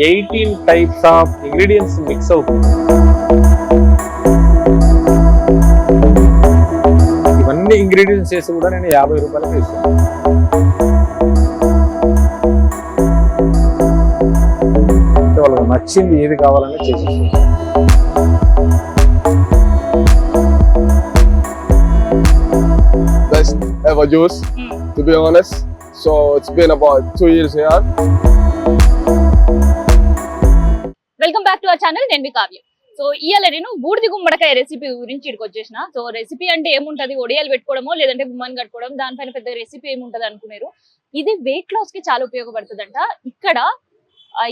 18 types of ingredients mix అవుతుంది. ఇవన్నీ ingredients చేసి కూడా నేను 50 రూపాయలకి ఇస్తాను. వాళ్ళకి నచ్చింది ఏది కావాలని చేసేస్తాను. Best ever juice, to be honest. So it's been about 2 years here. Welcome back to our channel. నేను మీ కావ్య. సో ఇవాళ నేను బూడిది గుమ్మడికాయ రెసిపీ గురించి ఇక్కడికి వచ్చేసిన. సో రెసిపీ అంటే ఏముంటది, ఒడియాలు పెట్టుకోవడమో లేదంటే గుమ్మని కట్టుకోవడం, దానిపైన పెద్ద రెసిపీ ఏముంటది అనుకున్నారు. ఇది వెయిట్ లాస్ కి చాలా ఉపయోగపడుతుందంట. ఇక్కడ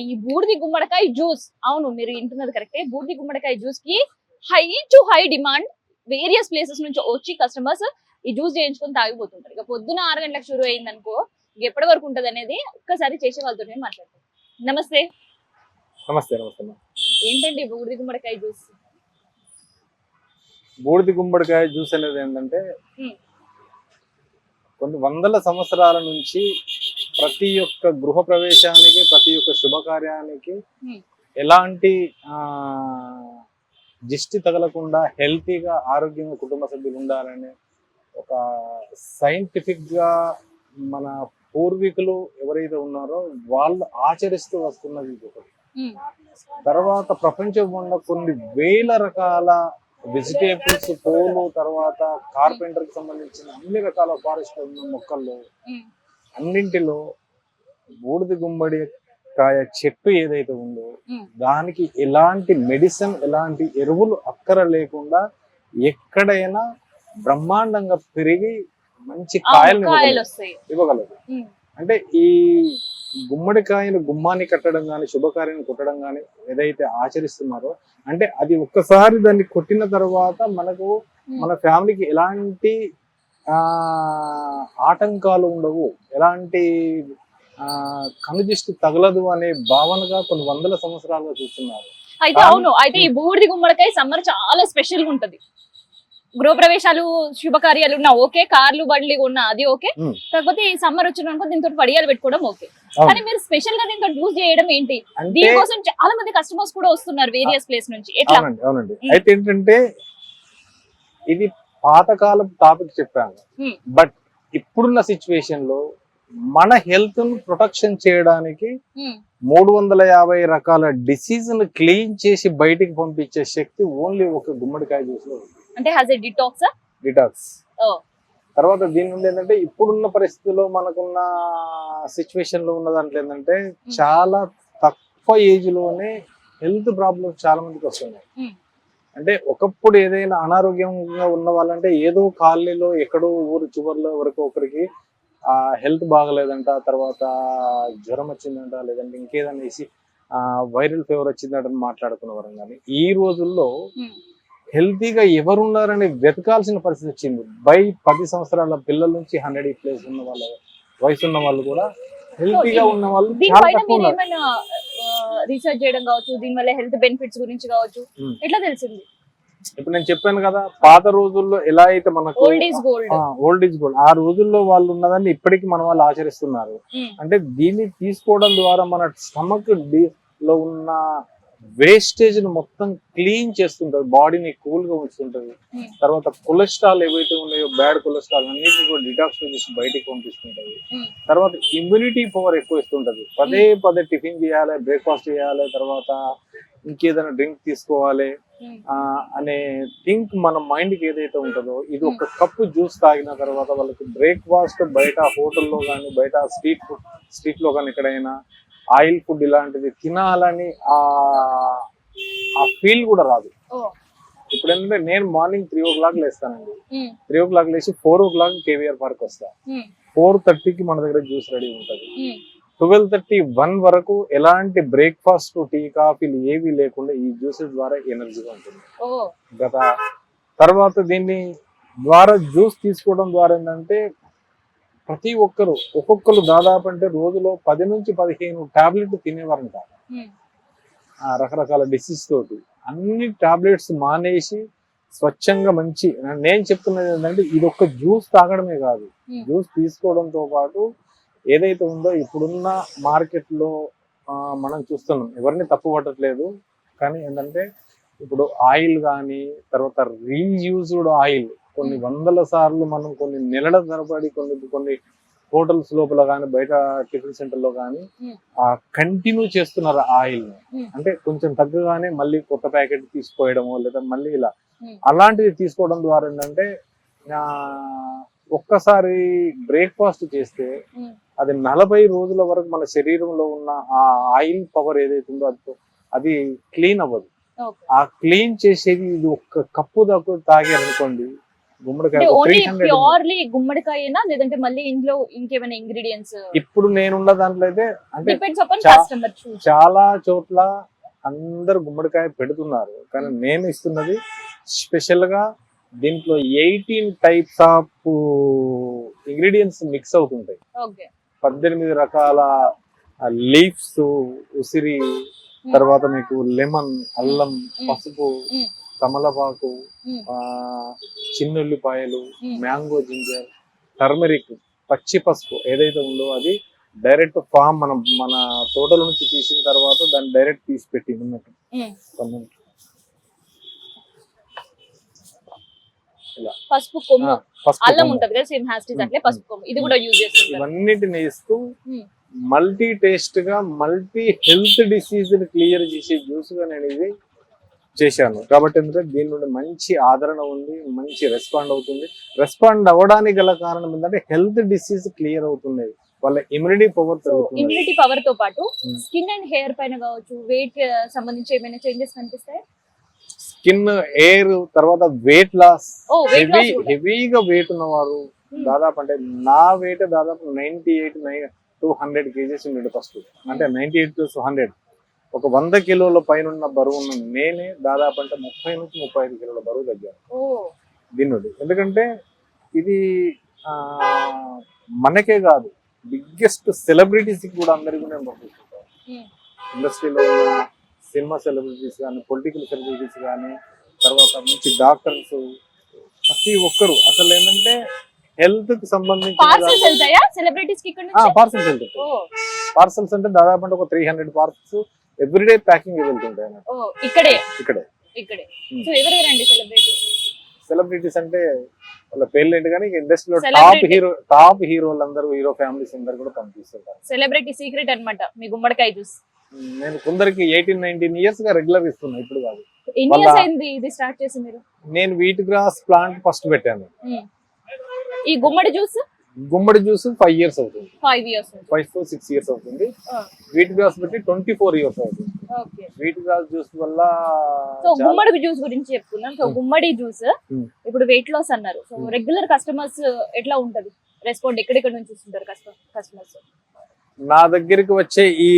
ఈ బూడిది గుమ్మడికాయ జ్యూస్, అవును మీరు వింటున్నది కరెక్టే, బూడిది గుమ్మడికాయ జ్యూస్ కి high to high demand. Various places నుంచి వచ్చి కస్టమర్స్ ఈ జ్యూస్ చేయించుకొని తాగిపోతుంటారు. ఇక పొద్దున 6 గంటలకు షురు అయింది అనుకో, ఎప్పటి వరకు ఉంటది అనేది ఒక్కసారి చేసే వాళ్ళతో మాట్లాడతాం. నమస్తే. నమస్తే. నమస్తే. ఏంటండి బూడిది గుమ్మడికాయ జ్యూస్? బూడిది గుమ్మడికాయ జ్యూస్ అనేది ఏంటంటే కొన్ని వందల సంవత్సరాల నుంచి ప్రతి ఒక్క గృహ ప్రవేశానికి, ప్రతి ఒక్క శుభకార్యానికి ఎలాంటి దిష్టి తగలకుండా హెల్తీగా ఆరోగ్యంగా కుటుంబ సభ్యులు ఉండాలని ఒక సైంటిఫిక్ గా మన పూర్వీకులు ఎవరైతే ఉన్నారో వాళ్ళు ఆచరిస్తూ వస్తున్నది ఒకటి. తర్వాత ప్రపంచం ఉన్న కొన్ని వేల రకాల వెజిటేబుల్స్, పూలు, తర్వాత కార్పెంటర్ కి సంబంధించిన అన్ని రకాల ఫారెస్ట్ ఉన్న మొక్కల్లో అన్నింటిలో బూడిద గుమ్మడికాయ చెట్టు ఏదైతే ఉందో దానికి ఎలాంటి మెడిసిన్, ఎలాంటి ఎరువులు అక్కర లేకుండా ఎక్కడైనా బ్రహ్మాండంగా పెరిగి మంచి కాయలు ఇవ్వగలదు. అంటే ఈ గుమ్మడికాయను గుమ్మాన్ని కట్టడం కానీ, శుభకార్యాన్ని కొట్టడం కానీ ఏదైతే ఆచరిస్తున్నారో, అంటే అది ఒక్కసారి దాన్ని కొట్టిన తర్వాత మనకు మన ఫ్యామిలీకి ఎలాంటి ఆటంకాలు ఉండవు, ఎలాంటి కనుదిష్టి తగలదు అనే భావనగా కొన్ని వందల సంవత్సరాలుగా చూస్తున్నారు. అయితే అవును, అయితే ఈ బూడిది గుమ్మడికాయ సమ్మర్ చాలా స్పెషల్ గా ఉంటది. గృహప్రవేశాలు, శుభకార్యాలు ఉన్నా ఓకే, కార్లు బండ్లు ఉన్నా అది ఓకే. కాకపోతే ఈ సమ్మర్ వచ్చిన దీంతో వడియాలు పెట్టుకోవడం ఓకే. కానీ మీరు స్పెషల్ గా దీంతో యూజ్ చేయడం ఏంటి? దీనికోసం చాలా మంది కస్టమర్స్ కూడా వస్తున్నారు వేరియస్ ప్లేస్ నుంచి. ఎట్లా? అవునండి. అయితే ఏంటంటే ఇది పాతకాలం టాపిక్ చెప్పాను, బట్ ఇప్పుడున్న సిచ్యువేషన్ లో మన హెల్త్ ను ప్రొటెక్షన్ చేయడానికి 350 రకాల డిసీజ్ ను క్లీన్ చేసి బయటికి పంపించే శక్తి ఓన్లీ ఒక గుమ్మడికాయ జ్యూస్ లో ఉంది. అంటే హ్యాస్ ఏ డిటాక్స్. తర్వాత దీని నుండి ఏంటంటే ఇప్పుడున్న పరిస్థితుల్లో మనకున్న సిచ్యువేషన్ లో ఉన్న దాంట్లో ఏంటంటే చాలా తక్కువ ఏజ్ లోనే హెల్త్ ప్రాబ్లమ్స్ చాలా మందికి వస్తున్నాయి. అంటే ఒకప్పుడు ఏదైనా అనారోగ్యంగా ఉన్న వాళ్ళంటే ఏదో కాలనీలో ఎక్కడో ఊరు చివరిలో వరకు ఒకరికి హెల్త్ బాగలేదంట, తర్వాత జ్వరం వచ్చిందంట, లేదంటే ఇంకేదైనా వేసి వైరల్ ఫీవర్ వచ్చిందంట మాట్లాడుకునేవారు. కానీ ఈ రోజుల్లో హెల్తీగా ఎవరున్నారని వెతకాల్సిన పరిస్థితి వచ్చింది. 10 సంవత్సరాల పిల్లల నుంచి 100+ ఉన్న వాళ్ళ వయసు ఉన్న వాళ్ళు కూడా హెల్తీగా ఉన్న వాళ్ళు చాలా తక్కువ ఉన్నారు. రీసెర్చ్ చేయడం కావచ్చు, దీని వల్ల హెల్త్ బెనిఫిట్స్ గురించి కావచ్చు, ఎట్లా తెలిసింది? ఇప్పుడు నేను చెప్పాను కదా, పాత రోజుల్లో ఎలా అయితే మనకు ఓల్డ్ ఈజ్ గోల్డ్, ఆ రోజుల్లో వాళ్ళు ఉన్నదాన్ని ఇప్పటికీ మన వాళ్ళు ఆచరిస్తున్నారు. అంటే దీన్ని తీసుకోవడం ద్వారా మన స్టమక్ లో ఉన్న వేస్టేజ్ ను మొత్తం క్లీన్ చేస్తుంటది, బాడీని కూల్ గా ఉంచుతుంటది. తర్వాత కొలెస్ట్రాల్ ఏవైతే ఉన్నాయో, బ్యాడ్ కొలెస్ట్రాల్ అన్నిటిని కూడా డిటాక్స్ చేసి బయటికి పంపిస్తుంటది. తర్వాత ఇమ్యూనిటీ పవర్ ఎక్కువ ఇస్తుంటది. పదే టిఫిన్ చేయాలి, బ్రేక్ఫాస్ట్ చేయాలి, తర్వాత ఇంకేదైనా డ్రింక్ తీసుకోవాలి అనే థింక్ మన మైండ్ కి ఏదైతే ఉంటుందో, ఇది ఒక కప్పు జ్యూస్ తాగిన తర్వాత వాళ్ళకి బ్రేక్ఫాస్ట్ బయట హోటల్లో కానీ, బయట స్ట్రీట్ లో కానీ ఎక్కడైనా ఆయిల్ ఫుడ్ ఇలాంటిది తినాలని ఆ ఫీల్ కూడా రాదు. ఇప్పుడు ఏంటంటే నేను మార్నింగ్ 3 o'clock లేస్తానండి. 3 o'clock లేచి 4 o'clock కేవీఆర్ పార్క్ వస్తా. 4:30కి మన దగ్గర జ్యూస్ రెడీ ఉంటది. 12:30, 1 వరకు ఎలాంటి బ్రేక్ఫాస్ట్, టీ, కాఫీలు ఏవి లేకుండా ఈ జ్యూసెస్ ద్వారా ఎనర్జీగా ఉంటుంది. తర్వాత దీన్ని ద్వారా జ్యూస్ తీసుకోవడం ద్వారా ఏంటంటే ప్రతి ఒక్కొక్కరు దాదాపు అంటే రోజులో 10 నుంచి 15 టాబ్లెట్లు తినేవారంట. రకరకాల డిసీజ్ తోటి అన్ని టాబ్లెట్స్ మానేసి స్వచ్ఛంగా మంచి, నేను చెప్తున్నది ఏంటంటే ఇది ఒక్క జ్యూస్ తాగడమే కాదు, జ్యూస్ తీసుకోవడంతో పాటు ఏదైతే ఉందో ఇప్పుడున్న మార్కెట్ లో మనం చూస్తున్నాం, ఎవరిని తప్పు పట్టట్లేదు. కానీ ఏంటంటే ఇప్పుడు ఆయిల్ కానీ తర్వాత రీయూజ్డ్ ఆయిల్ కొన్ని వందల సార్లు మనం కొన్ని నెలల తరబడి కొన్ని హోటల్స్ లోపల కానీ బయట టిఫిన్ సెంటర్ లో కానీ కంటిన్యూ చేస్తున్నారు ఆయిల్ ని. అంటే కొంచెం తగ్గగానే మళ్ళీ కొత్త ప్యాకెట్ తీసుకోవడమో లేదా మళ్ళీ ఇలా అలాంటివి తీసుకోవడం ద్వారా ఏంటంటే ఒక్కసారి బ్రేక్ఫాస్ట్ చేస్తే అది 40 రోజుల వరకు మన శరీరంలో ఉన్న ఆ ఆయిల్ పవర్ ఏదైతుందో అది క్లీన్ అవ్వదు. ఆ క్లీన్ చేసేది ఇది ఒక్క కప్పు దాకా తాగారనుకోండి గుమ్మడికాయ ప్యూర్లీ గుమ్మడికాయనా లేదంటే మళ్ళీ ఇంట్లో ఇంకేమైనా ఇంగ్రీడియంట్స్? ఇప్పుడు నేనున్న దాంట్లో అయితే అంటే చాలా చోట్ల అందరు గుమ్మడికాయ పెడుతున్నారు, కానీ నేను ఇస్తున్నది స్పెషల్ గా దీంట్లో 18 టైప్స్ ఆఫ్ ఇంగ్రీడియంట్స్ మిక్స్ అవుతుంటాయి. 18 రకాల లీవ్స్, ఉసిరి, తర్వాత మీకు లెమన్, అల్లం, పసుపు, తమలపాకు, చిన్నుల్లిపాయలు, మ్యాంగో జింజర్, టర్మరిక్, పచ్చి పసుపు ఏదైతే ఉందో అది డైరెక్ట్ ఫామ్ మన తోటల నుంచి తీసిన తర్వాత దాన్ని డైరెక్ట్ తీసి పెట్టి ఉన్నట్టు పసుపు కొమ్ము, అల్లం ఉంటది కదా సేమ్ హ్యాస్టీస్ అట్లే పసుపు కొమ్ము ఇది కూడా యూజ్ చేస్తుంటారు. ఇవన్నిటిని వేస్తూ మల్టీ టేస్ట్ గా మల్టీ హెల్త్ డిసీజ్ ని క్లియర్ చేసే జ్యూస్ గా నేను ఇది చేశాను. కాబట్టి ఎందుకంటే దీని నుండి మంచి ఆదరణ ఉంది, మంచి రెస్పాండ్ అవుతుంది. రెస్పాండ్ అవ్వడానికి గల కారణం ఏంటంటే హెల్త్ డిసీజ్ క్లియర్ అవుతున్నాయి, వాళ్ళ ఇమ్యూనిటీ పవర్ పెరుగుతుంది. ఇమ్యూనిటీ పవర్ తో పాటు స్కిన్ అండ్ హెయిర్ పైన కావచ్చు వెయిట్ సంబంధించి ఏమైనా చేంజెస్ కనిపిస్తాయి? స్కిన్, హెయిర్, తర్వాత వెయిట్ లాస్. హెవీగా వెయిట్ ఉన్నవారు దాదాపు అంటే నా వెయిట్ దాదాపు 98 to 100 kgs ఉండేది ఫస్ట్. అంటే 98 to 100 ఒక 100 కిలోల పైన ఉన్న బరువు ఉన్న నేనే దాదాపు అంటే 30 నుంచి 35 కిలోల బరువు తగ్గాను దీన్ని. ఎందుకంటే ఇది మనకే కాదు బిగ్గెస్ట్ సెలబ్రిటీస్ కూడా అందరికీ నేను పంపిస్తుంటాను. ఇండస్ట్రీలో ఉన్న సినిమా సెలబ్రిటీస్ కానీ, పొలిటికల్ సెలబ్రిటీస్ కానీ, తర్వాత మంచి డాక్టర్స్, ప్రతి ఒక్కరు అసలు ఏంటంటే హెల్త్ కి సంబంధించి పార్సల్స్ వెళ్తాయి. పార్సల్స్ అంటే దాదాపు అంటే ఒక 300 పార్సల్స్ ఎవ్రీడే ప్యాకింగ్ వెళ్తుంటాయి ఇక్కడే. సెలబ్రిటీస్ అంటే వాళ్ళ పేర్లు ఏంటి కానీ ఇండస్ట్రీలో టాప్ హీరోలు అందరూ, హీరో ఫ్యామిలీస్ అందరు కూడా పంపిస్తుంటారు. సెలబ్రిటీ సీక్రెట్ అన్నమాట మీ గుమ్మడికాయ జ్యూస్. నేను కొందరికి 18-19 ఇయర్స్ గా రెగ్యులర్ ఇస్తున్నా. ఇప్పుడు కాదు. ఎన్ని ఇయర్స్ అయింది ఇది స్టార్ట్ చేసి మీరు? నేను వీట్ గ్రాస్ ప్లాంట్ ఫస్ట్ పెట్టాను. ఈ గుమ్మడి జ్యూస్ 5 years అవుతుంది. 5 to 6 years అవుతుంది. వీట్ గ్రాస్ పెట్టి 24 years అవుతుంది. వీట్ గ్రాస్ జ్యూస్ వల్ల గుమ్మడి జ్యూస్ గురించి చెప్పుకున్నాం. సో గుమ్మడి జ్యూస్ ఇప్పుడు వెయిట్ లాస్ అన్నారు. సో రెగ్యులర్ కస్టమర్స్ ఎట్లా ఉంటది రెస్పాండ్? ఎక్కడెక్కడ నుంచి వస్తుంటారు కస్టమర్స్? నా దగ్గరికి వచ్చే ఈ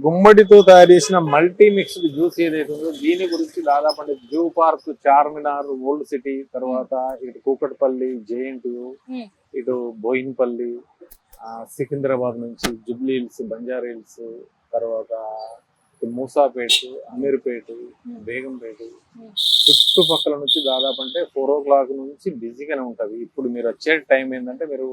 గుమ్మడితో తయారు చేసిన మల్టీ మిక్స్డ్ జ్యూస్ ఏదైతే ఉందో దీని గురించి దాదాపు అంటే zoo park, Charminar, old city, తర్వాత ఇటు కూకట్పల్లి, జేఎన్టీయూ, ఇటు బోయిన్పల్లి, సికింద్రాబాద్ నుంచి జుబ్లీ హిల్స్, బంజారా హిల్స్, తర్వాత మూసాపేట, అమీర్పేట, బేగంపేట చుట్టుపక్కల నుంచి దాదాపు అంటే 4 o'clock నుంచి బిజీగానే ఉంటది. ఇప్పుడు మీరు వచ్చే టైం ఏంటంటే మీరు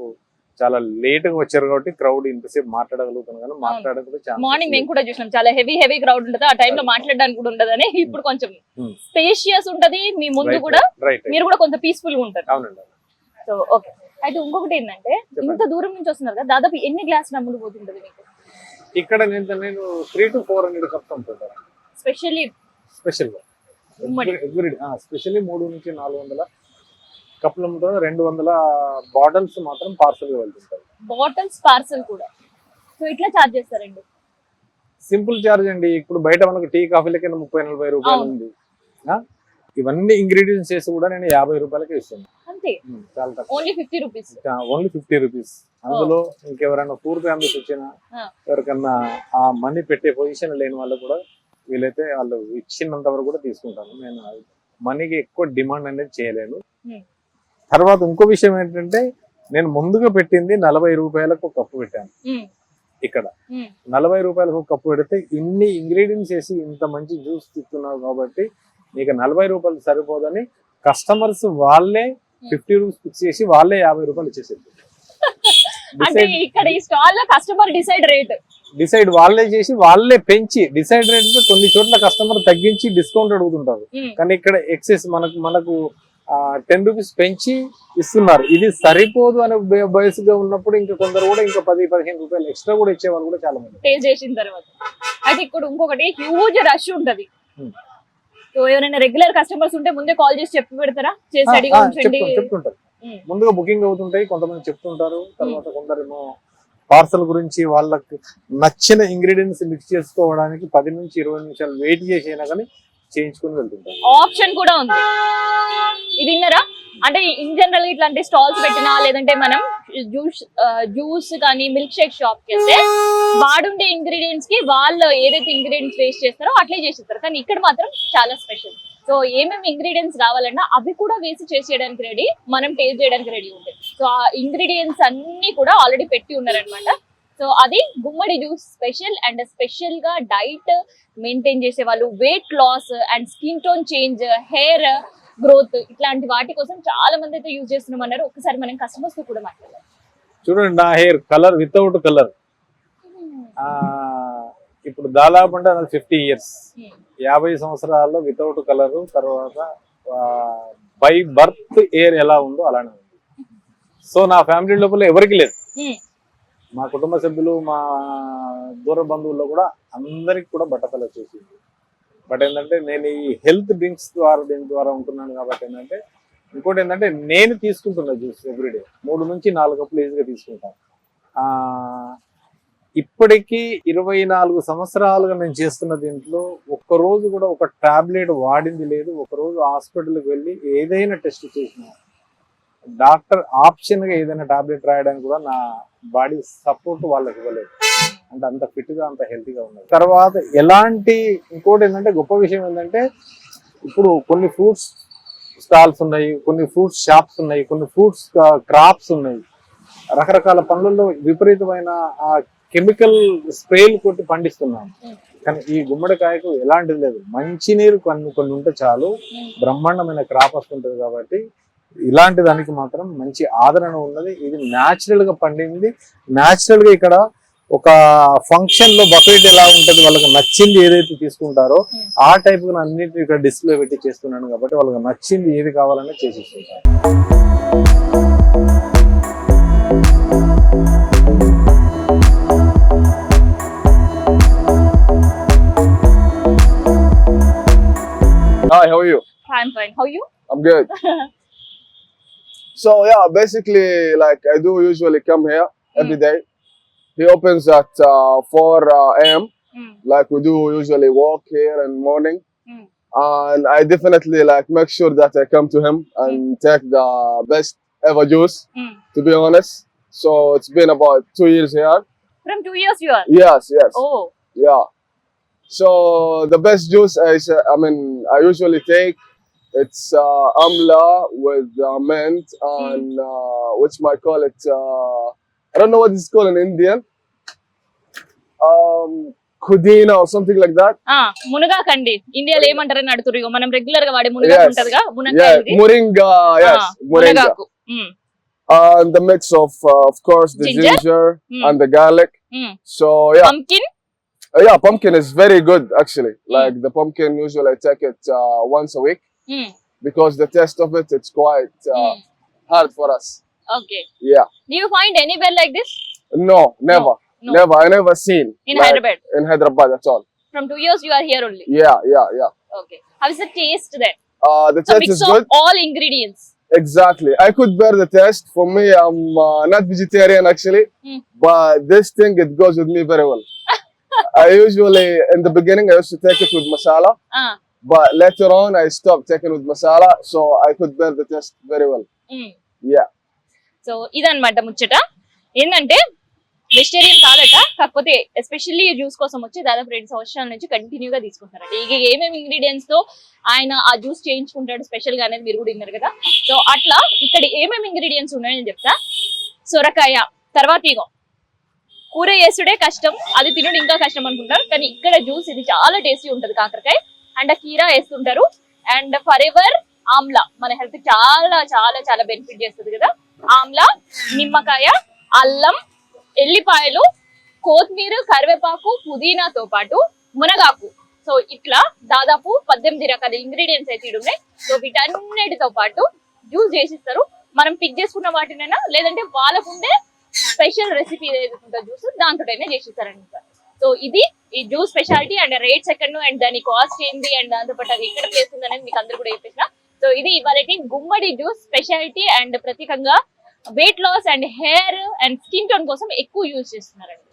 చాలా లేట్ గా వచ్చారు కాబట్టి క్రౌడ్ ఇంతసేపు మాట్లాడగలుగుతాను కానీ మాట్లాడకపోతే మార్నింగ్ మేము కూడా చూసినాం చాలా హెవీ క్రౌడ్ ఉంటది. ఆ టైంలో మాట్లాడడానికి కూడా ఉండదని ఇప్పుడు కొంచెం స్పేషియస్ ఉంటది. మీ ముందు కూడా మీరు కూడా కొంచెం పీస్ఫుల్ గా ఉంటారు. అవునండి. So okay. అయితే ఇంకొకటి ఏంటంటే ఇంత దూరం నుంచి వస్తున్నారు కదా, దాదాపు ఎన్ని గ్లాసులు అమ్ముడు పోతుంటది మీకు ఇక్కడ? నేను 300 to 400 కప్స్ అమ్ముతుంటాను. స్పెషల్లీ స్పెషల్లీ 300 నుంచి 400 కప్పులు అమ్ముతారు. 200 బాటిల్స్ మాత్రం పార్సల్ వెళ్తుంటారు. బాటిల్స్ పార్సల్ కూడా. సో ఇట్లా చార్జ్ చేస్తారండి? సింపుల్ చార్జ్ అండి. ఇప్పుడు బయట మనకు టీ కాఫీలకి 30-40 రూపాయలు ఉంది. ఇవన్నీ ఇంగ్రీడియంట్స్ చేసి కూడా నేను 50 రూపాయలకే ఇస్తాను. అంతే? చాలా తక్కువ. Only 50 rupees. అందులో ఇంకెవరైనా పూర్ ఫ్యామిలీస్ వచ్చినా ఎవరికన్నా ఆ మనీ పెట్టే పొజిషన్ లేని వాళ్ళు కూడా వీలైతే వాళ్ళు ఇచ్చినంత వరకు కూడా తీసుకుంటాను. నేను మనీకి ఎక్కువ డిమాండ్ అనేది చేయలేను. తర్వాత ఇంకో విషయం ఏంటంటే నేను ముందుగా పెట్టింది 40 రూపాయలకు ఒక కప్పు పెట్టాను. ఇక్కడ 40 రూపాయలకు ఒక కప్పు పెడితే ఇన్ని ఇంగ్రీడియంట్స్ వేసి ఇంత మంచి జ్యూస్ తిస్తున్నావు కాబట్టి నీకు 40 రూపాయలు సరిపోదని కస్టమర్స్ వాళ్ళే 50 రూపీస్ ఫిక్స్ చేసి వాళ్ళే 50 రూపాయలు ఇచ్చేసారు. అంటే ఇక్కడ ఈ స్టాల్ లో కస్టమర్ డిసైడ్ రేట్ డిసైడ్ వాళ్ళే చేసి వాళ్ళే పెంచి డిసైడ్ రేట్ కొన్ని చోట్ల కస్టమర్ తగ్గించి డిస్కౌంట్ అడుగుతుంటారు. కానీ ఇక్కడ ఎక్సెస్ మనకు 10 రూపీస్ పెంచి ఇస్తున్నారు. ఇది సరిపోదు అనే వయసుగా ఉన్నప్పుడు ఇంకా కొందరు కూడా ఇంకా 10-15 రూపాయలు ఎక్స్ట్రా కూడా ఇచ్చే వాళ్ళు కూడా చాలా మంది. టేస్ట్ చేసిన తర్వాత అయితే ఇక్కడ ఇంకొకటి హ్యూజ్ రష్ ఉంటది. సో ఎవరైనా రెగ్యులర్ కస్టమర్స్ ఉంటే ముందే కాల్ చేసి చెప్పి పెడతారా? చేసి రెడీగా ఉంచండి చెప్తుంటారు. ముందుగా బుకింగ్ అవుతుంటాయి, కొంతమంది చెప్తుంటారు. తర్వాత కొందరేమో పార్సల్ గురించి వాళ్ళకి నచ్చిన ఇంగ్రీడియంట్స్ మిక్స్ చేసుకోవడానికి 10 నుంచి 20 నిమిషాలు వెయిట్ చేసినా కానీ చేయించుకుని వెళ్తుంటారు. ఆప్షన్ కూడా ఉంది. ఇది విన్నారా? అంటే ఇన్ జనరల్ ఇట్లాంటి స్టాల్స్ పెట్టినా లేదంటే మనం జ్యూస్ కానీ మిల్క్ షేక్ షాప్ కి వెళ్తే వాడుండే ఇంగ్రీడియంట్స్ కి వాళ్ళు ఏదైతే ఇంగ్రీడియంట్స్ వేస్ట్ చేస్తారో అట్లే చేసేస్తారు. కానీ ఇక్కడ మాత్రం చాలా స్పెషల్. సో ఏమేమి ఇంగ్రీడియంట్స్ కావాలన్నా అవి కూడా వేసి చేసేయడానికి రెడీ, మనం టేస్ట్ చేయడానికి రెడీ ఉంటాయి. సో ఆ ఇంగ్రీడియంట్స్ అన్ని కూడా ఆల్రెడీ పెట్టి ఉన్నారనమాట. సో అది గుమ్మడి జ్యూస్ స్పెషల్. అండ్ స్పెషల్ గా డైట్ మెయింటైన్ చేసే వాళ్ళు, weight loss and skin tone change, hair growth ఇట్లాంటి వాటి కోసం చాలా మంది అయితే యూజ్ చేస్తున్నామన్నారు. ఒకసారి మనం కస్టమర్స్ తో కూడా మాట్లాడాలి. చూడండి, నా హెయిర్ కలర్ వితౌట్ కలర్ ఇప్పుడు దాదాపు అంటే 50 ఇయర్స్, 50 సంవత్సరాల్లో వితౌట్ కలర్. తర్వాత బై బర్త్ హెయిర్ ఎలా ఉందో అలానే ఉంది. సో నా ఫ్యామిలీ లోపల ఎవరికి లేదు. మా కుటుంబ సభ్యులు, మా దూర బంధువుల్లో కూడా అందరికి కూడా బట్టతల వచ్చేసింది. బట్ ఏంటంటే నేను ఈ హెల్త్ డ్రింక్స్ దీని ద్వారా ఉంటున్నాను కాబట్టి ఏంటంటే ఇంకోటి ఏంటంటే నేను తీసుకుంటున్నా జ్యూస్ ఎవ్రీడే 3 నుంచి 4 కప్పులు ఈజీగా తీసుకుంటాను. ఇప్పటికీ 24 సంవత్సరాలుగా నేను చేస్తున్న దీంట్లో ఒక్కరోజు కూడా ఒక టాబ్లెట్ వాడింది లేదు. ఒకరోజు హాస్పిటల్కి వెళ్ళి ఏదైనా టెస్ట్ చేసిన డాక్టర్ ఆప్షన్ గా ఏదైనా టాబ్లెట్ రాయడానికి కూడా నా బాడీ సపోర్ట్ వాళ్ళకి ఇవ్వలేదు. అంటే అంత ఫిట్ గా అంత హెల్తీగా ఉన్నది. తర్వాత ఎలాంటి ఇంకోటి ఏంటంటే గొప్ప విషయం ఏంటంటే ఇప్పుడు కొన్ని ఫ్రూట్స్ స్టాల్స్ ఉన్నాయి, కొన్ని ఫ్రూట్స్ షాప్స్ ఉన్నాయి, కొన్ని ఫ్రూట్స్ క్రాప్స్ ఉన్నాయి. రకరకాల పనులలో విపరీతమైన ఆ కెమికల్ స్ప్రేలు కొట్టి పండిస్తున్నాం. కానీ ఈ గుమ్మడికాయకు ఎలాంటిది లేదు. మంచినీరు కొన్ని ఉంటే చాలు బ్రహ్మాండమైన క్రాప్ వస్తుంటది. కాబట్టి ఇలాంటి దానికి మాత్రం మంచి ఆదరణ ఉన్నది. ఇది న్యాచురల్ గా పండింది. న్యాచురల్ గా ఇక్కడ ఒక ఫంక్షన్ లో బఫెట్ ఎలా ఉంటది, వాళ్ళకి నచ్చింది ఏదైతే తీసుకుంటారో ఆ టైప్ గా అన్నింటినీ ఇక్కడ డిస్ప్లే పెట్టి చేస్తున్నాను. కాబట్టి వాళ్ళకి నచ్చింది ఏది కావాలనే చేసిస్తుంటారు. Hi, how are you? I'm fine. How are you? I'm good. So yeah, basically, like I do usually come here every day. He opens at 4 a.m. Like we do usually walk here in morning, and I definitely like make sure that I come to him and take the best ever juice. To be honest, so it's been about 2 years here. From 2 years you are? Yes, yes. Oh. Yeah. So the best juice I usually take, it's amla with mint and which might call it I don't know what it's called in Indian, kudina or something like that. మునగా కండి ఇండియాలో ఏమంటారని అడుగుతారు. మనం regular గా వాడే మునగా ఉంటదిగా, మునక్కాయ ఇది. Moringa, yes, moringa. And the mix of course the ginger and the garlic. So yeah. Pumpkin? Yeah, pumpkin is very good actually. Like the pumpkin, usually I take it once a week because the taste of it, it's quite hard for us. Okay. Yeah. Do you find anywhere like this? No, never. No. Never. I never seen. In Hyderabad? In Hyderabad at all. From 2 years you are here only? Yeah. Okay. How is the taste there? The taste mix is of good. all ingredients. Exactly. I could bear the taste. For me, I'm not vegetarian actually, but this thing, it goes with me very well. I usually, in the beginning, I used to take it with masala, but later on, I stopped taking with masala, so I could bear the taste very well. Yeah. So ఇదన్నమాట ముచ్చట. ఏంటంటే vegetarian కాదట, కాకపోతే especially juice కోసం వచ్చి దాదాపు 2 సంవత్సరాల నుంచి కంటిన్యూగా తీసుకుంటారట. ఇక ఏమేమి ఇంగ్రీడియంట్స్ తో ఆయన ఆ జ్యూస్ చేయించుకుంటాడు స్పెషల్ గా అనేది మీరు కూడా విన్నారు కదా. సో అట్లా ఇక్కడ ఏమేమి ఇంగ్రీడియంట్స్ ఉన్నాయని చెప్తా. సొరకాయ, తర్వాత ఇగో కూర చేసుడే కష్టం, అది తినడం ఇంకా కష్టం అనుకుంటారు. కానీ ఇక్కడ జ్యూస్ ఇది చాలా టేస్టీ ఉంటది. కాకరకాయ అండ్ కీరా వేస్తుంటారు. అండ్ ఫర్ ఎవర్ ఆమ్లా మన హెల్త్ చాలా చాలా చాలా బెనిఫిట్ చేస్తుంది కదా. ఆమ్లా, నిమ్మకాయ, అల్లం, ఎల్లిపాయలు, కొత్తిమీర, కరివేపాకు, పుదీనాతో పాటు మునగాకు. సో ఇట్లా దాదాపు 18 రకాల ఇంగ్రీడియంట్స్ అయితే ఇక్కడ ఉన్నాయి. సో వీటన్నిటితో పాటు జ్యూస్ చేసిస్తారు. మనం పిక్ చేసుకున్న వాటినైనా లేదంటే వాళ్ళకుండే స్పెషల్ రెసిపీ ఏదైతే ఉంటుందో జ్యూస్ దాంతోటైనా చేసిస్తారండి. సో ఇది ఈ juice speciality and rate second and దాని కాస్ట్ ఏంటి అండ్ దాంతో పాటు అది ఎక్కడ ప్లేస్ ఉంది అనేది మీకు అందరు కూడా చెప్పేసిన. సో ఇది ఇవాళ గుమ్మడి జ్యూస్ స్పెషాలిటీ అండ్ ప్రత్యేకంగా weight loss and hair and skin tone కోసం ఎక్కువ యూజ్ చేస్తున్నారండి.